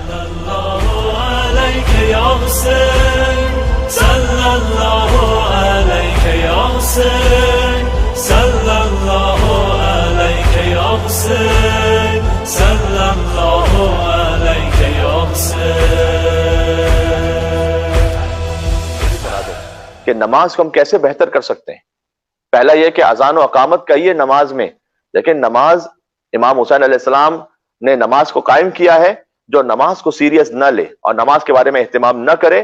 الله عليك يا حسين صلى الله عليك يا حسين صلى الله عليك يا حسين صلى الله عليك يا حسين. کہ نماز کو ہم کیسے بہتر کر سکتے ہیں. پہلا یہ کہ اذان و اقامت کہیے نماز میں، لیکن نماز امام حسین علیہ السلام نے نماز کو قائم کیا ہے. جو نماز کو سیریس نہ لے اور نماز کے بارے میں اہتمام نہ کرے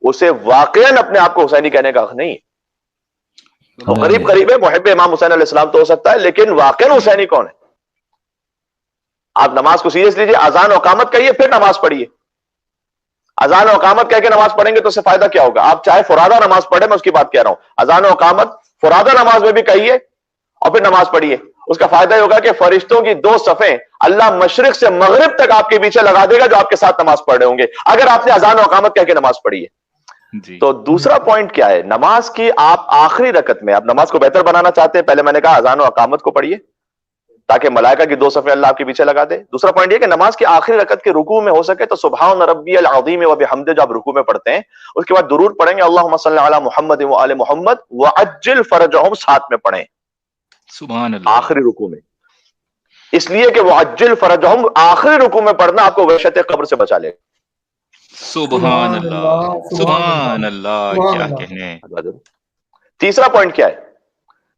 اسے واقعاً اپنے آپ کو حسینی کہنے کا حق نہیں ہے. وہ قریب قریب ہے، محب امام حسین علیہ السلام تو ہو سکتا ہے، لیکن واقعاً حسینی کون ہے؟ آپ نماز کو سیریس لیجیے، اذان و اقامت کہیے پھر نماز پڑھیے. اذان و اقامت کہہ کے نماز پڑھیں گے تو اس سے فائدہ کیا ہوگا؟ آپ چاہے فرادہ نماز پڑھیں، میں اس کی بات کہہ رہا ہوں. اذان و اقامت فرادہ نماز میں بھی کہیے اور پھر نماز پڑھیے. اس کا فائدہ یہ ہوگا کہ فرشتوں کی 2 صفیں اللہ مشرق سے مغرب تک آپ کے پیچھے لگا دے گا جو آپ کے ساتھ نماز پڑھ رہے ہوں گے اگر آپ نے اذان و اقامت کہہ کے نماز پڑھی ہے. تو دوسرا پوائنٹ کیا ہے؟ نماز کی آپ آخری رکعت میں، آپ نماز کو بہتر بنانا چاہتے ہیں، پہلے میں نے کہا اذان و اقامت کو پڑھیے تاکہ ملائکہ کی 2 صفیں اللہ آپ کے پیچھے لگا دے. دوسرا پوائنٹ یہ کہ نماز کی آخری رکعت کے رکوع میں ہو سکے تو سبحان ربی العظیم و بحمدہ جو آپ رکوع میں پڑھتے ہیں اس کے بعد درود پڑھیں گے اللہم صلی علی محمد و آل محمد وعجل فرجہم، ساتھ میں پڑھیں سبحان اللہ آخری رکوع میں. اس لیے کہ وعجل فرجہم آخری رکوع میں پڑھنا آپ کو وحشت قبر سے بچا لے گا. سبحان اللہ سبحان اللہ، کیا کہنے. تیسرا پوائنٹ کیا ہے؟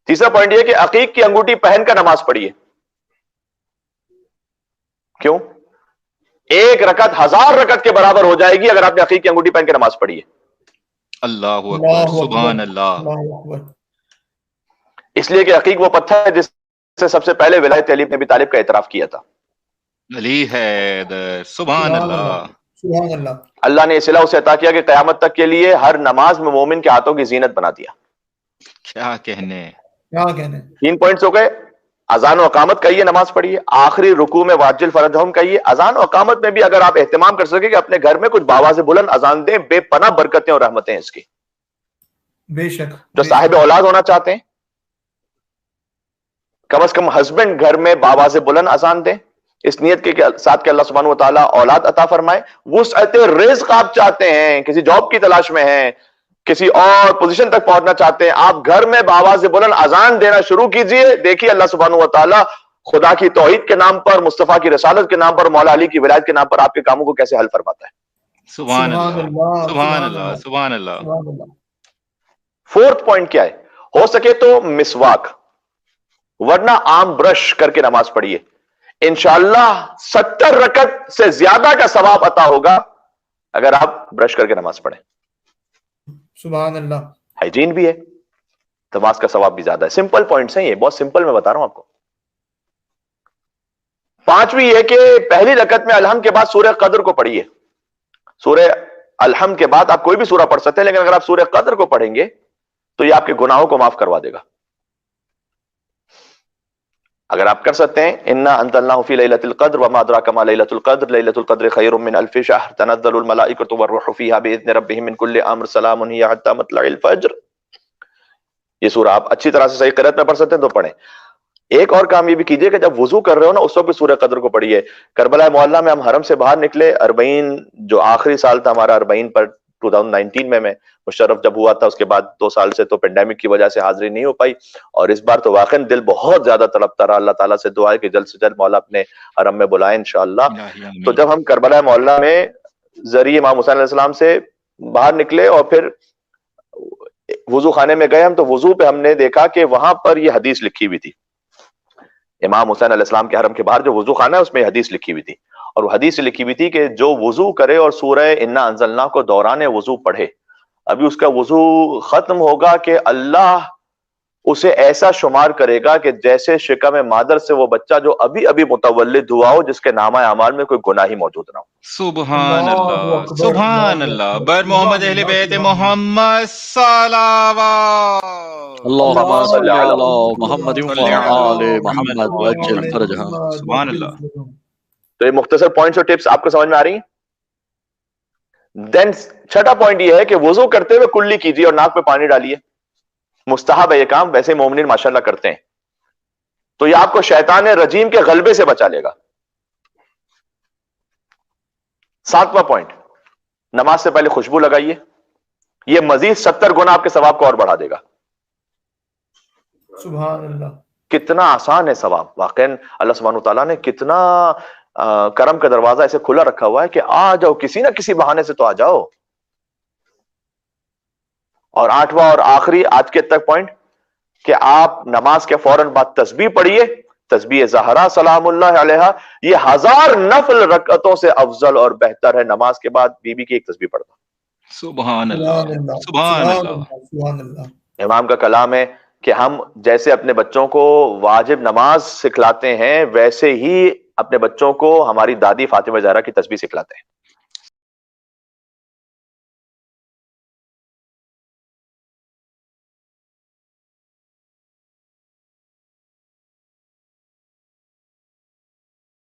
تیسرا پوائنٹ یہ کہ عقیق کی انگوٹھی پہن کر نماز پڑھیے. کیوں؟ 1 رکعت 1000 رکعت کے برابر ہو جائے گی اگر آپ نے عقیق کی انگوٹھی پہن کے نماز پڑھی ہے. اللہ اکبر سبحان اللہ. اس لیے کہ عقیق وہ پتھر ہے جس سے سب سے پہلے ولایت علی بن ابی طالب کا اعتراف کیا تھا. علی حیدر سبحان اللہ. اللہ نے صلہ اسے عطا کیا کہ قیامت تک کے لیے ہر نماز میں مومن کے ہاتھوں کی زینت بنا دیا. کیا کہنے. 3 پوائنٹس ہو گئے. اذان و اقامت کہیے نماز پڑھیے، آخری رکوع میں واجل فرجہم کہیے. اذان و اقامت میں بھی اگر آپ اہتمام کر سکیں کہ اپنے گھر میں کچھ باواز بلند اذان دیں، بے پناہ برکتیں اور رحمتیں اس کی. بے شک. جو صاحب اولاد ہونا چاہتے ہیں کم از کم ہسبینڈ گھر میں باواز بلند اذان دیں اس نیت کے ساتھ کہ اللہ سبحانہ و تعالیٰ اولاد عطا فرمائے. وسعت رزق آپ چاہتے ہیں، کسی جاب کی تلاش میں ہیں، کسی اور پوزیشن تک پہنچنا چاہتے ہیں، آپ گھر میں باواز بلند اذان دینا شروع کیجئے. دیکھیے اللہ سبحانہ و تعالیٰ خدا کی توحید کے نام پر، مصطفیٰ کی رسالت کے نام پر، مولا علی کی ولایت کے نام پر آپ کے کاموں کو کیسے حل فرماتا ہے. سبحان اللہ سبحان اللہ سبحان اللہ. 4تھ پوائنٹ کیا ہے؟ ہو سکے تو مسواک ورنہ عام برش کر کے نماز پڑھیے. انشاءاللہ 70 رکعت سے زیادہ کا ثواب عطا ہوگا اگر آپ برش کر کے نماز پڑھیں. سبحان اللہ. ہائیجین بھی ہے، نماز کا ثواب بھی زیادہ ہے. سمپل پوائنٹس ہیں یہ، بہت سمپل میں بتا رہا ہوں آپ کو. 5ویں یہ کہ پہلی رکعت میں الحمد کے بعد سورہ قدر کو پڑھیے. سورہ الحمد کے بعد آپ کوئی بھی سورہ پڑھ سکتے ہیں، لیکن اگر آپ سورہ قدر کو پڑھیں گے تو یہ آپ کے گناہوں کو معاف کروا دے گا. اگر آپ کر سکتے ہیں انا انزلناہ فی لیلۃ القدر وما ادراک ما لیلۃ القدر لیلۃ القدر خیر من الف شہر تنزل الملائکۃ والروح فیہا باذن ربہم من کل امر سلام ہی حتی مطلع الفجر. یہ سورہ آپ اچھی طرح سے صحیح قرأت میں پڑھ سکتے ہیں تو پڑھیں. ایک اور کام یہ بھی کیجئے کہ جب وضو کر رہے ہو نا اس وقت بھی سورہ قدر کو پڑھیے. کربلا معلیٰ میں ہم حرم سے باہر نکلے، 40 جو آخری سال تھا ہمارا 40 پر 2019 میں مشرف جب ہوا تھا، اس کے بعد 2 سال سے تو پینڈیمک کی وجہ سے حاضری نہیں ہو پائی، اور اس بار تو واقعا دل بہت زیادہ تڑپتا رہا. اللہ تعالیٰ سے دعا ہے کہ جلد سے جلد مولا اپنے حرم میں بلائیں انشاءاللہ. تو جب ہم کربلا معلیٰ میں ذریعے امام حسین علیہ السلام سے باہر نکلے اور پھر وضو خانے میں گئے ہم، تو وضو پہ ہم نے دیکھا کہ وہاں پر یہ حدیث لکھی ہوئی تھی. امام حسین علیہ السلام کے حرم کے باہر جو وضو خانہ ہے اس میں حدیث لکھی ہوئی تھی، اور وہ حدیث لکھی ہوئی تھی کہ جو وضو کرے اور سورہ انا انزلنا کو دوران وضو پڑھے، ابھی اس کا وضو ختم ہوگا کہ اللہ اسے ایسا شمار کرے گا کہ جیسے شکم مادر سے وہ بچہ جو ابھی ابھی متولد ہوا ہو جس کے نامہ اعمال میں کوئی گناہ ہی موجود نہ ہو. سبحان اللہ سبحان اللہ. بر محمد اہل بیت محمد صلوات. اللهم صل على محمد وعلى محمد وعجل فرجها. سبحان اللہ. تو یہ مختصر پوائنٹس اور ٹپس آپ کو سمجھ میں آ رہی ہیں. دین 6واں پوائنٹ یہ ہے کہ وضو کرتے ہوئے کلی کیجیے اور ناک پہ پانی ڈالیے. مستحب ہے یہ کام، ویسے مومنین ماشاءاللہ کرتے ہیں. تو یہ آپ کو شیطان رجیم کے غلبے سے بچا لے گا. 7واں پوائنٹ، نماز سے پہلے خوشبو لگائیے، یہ مزید 70 گنا آپ کے ثواب کو اور بڑھا دے گا. سبحان اللہ. کتنا آسان ہے ثواب. واقعا اللہ سبحانہ وتعالیٰ نے کتنا کرم کا دروازہ ایسے کھلا رکھا ہوا ہے کہ آ جاؤ، کسی نہ کسی بہانے سے تو آ جاؤ. اور 8واں اور آخری آج کے تک پوائنٹ کہ آپ نماز کے فوراً بعد تسبیح پڑھیے، تسبیح زہرا سلام اللہ علیہا، یہ 1000 نفل رکعتوں سے افضل اور بہتر ہے نماز کے بعد بی بی کی ایک تسبیح پڑھنا. سبحان اللہ، سبحان اللہ. سبحان اللہ. امام کا کلام ہے کہ ہم جیسے اپنے بچوں کو واجب نماز سکھلاتے ہیں، ویسے ہی اپنے بچوں کو ہماری دادی فاطمہ زہرا کی تسبیح سکھلاتے ہیں.